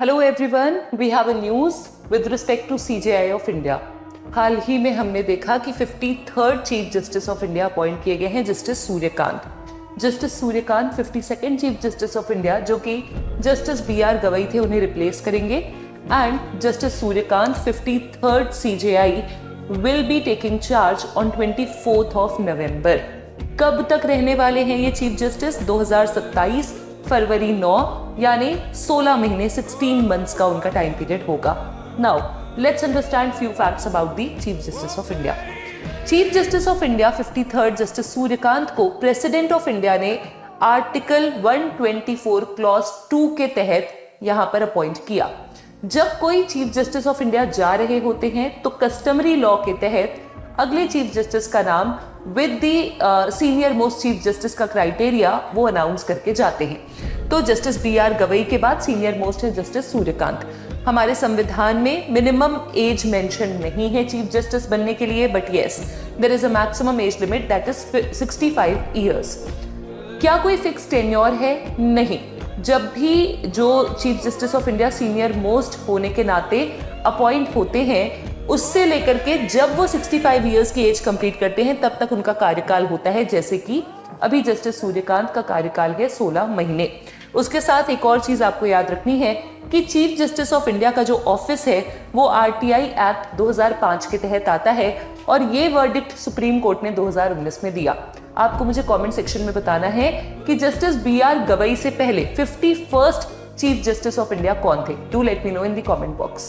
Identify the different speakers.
Speaker 1: Hello everyone, we have a news with respect to CJI of India. हाल ही में हमने देखा कि 53rd chief justice of India appoint किए गए हैं justice Suryakant. Justice Suryakant 52nd chief justice of India जो कि जस्टिस BR गवई थे उन्हें रिप्लेस करेंगे and justice Suryakant 53rd CJI will be taking charge on 24th of November. कब तक रहने वाले हैं ये चीफ जस्टिस? 2027 फरवरी 9 यानी 16 महीने 16 मंथ्स का उनका टाइम पीरियड होगा। Now let's understand few facts about the chief justice of India. Chief justice of India 53rd justice Suryakant को प्रेसिडेंट ऑफ इंडिया ने आर्टिकल 124 क्लॉज 2 के तहत यहां पर अपॉइंट किया। जब कोई चीफ जस्टिस ऑफ इंडिया जा रहे होते हैं तो कस्टमरी लॉ के तहत अगले चीफ जस्टिस का नाम with the senior most chief justice का क्राइटेरिया वो अनाउंस करके जाते हैं। तो जस्टिस BR गवई के बाद सीनियर मोस्ट है जस्टिस सूर्यकांत। हमारे संविधान में मिनिमम एज मेंशन नहीं है चीफ जस्टिस बनने के लिए, but yes there is a maximum age limit that is 65 years. क्या कोई फिक्स टेन्योर है? नहीं। जब भी जो chief justice of India senior most होने के नाते अपॉइंट होते हैं उससे लेकर के जब वो 65 ईयर्स की एज कंप्लीट करते हैं तब तक उनका कार्यकाल होता है, जैसे कि अभी जस्टिस सूर्यकांत का कार्यकाल है 16 महीने। उसके साथ एक और चीज आपको याद रखनी है कि चीफ जस्टिस ऑफ इंडिया का जो ऑफिस है वो RTI एक्ट 2005 के तहत आता है और ये वर्डिक्ट सुप्रीम कोर्ट ने 2019 में दिया। आपको मुझे कमेंट सेक्शन में बताना है कि जस्टिस BR गवई से पहले 51st chief justice of India कौन थे। Do let me know in the comment box.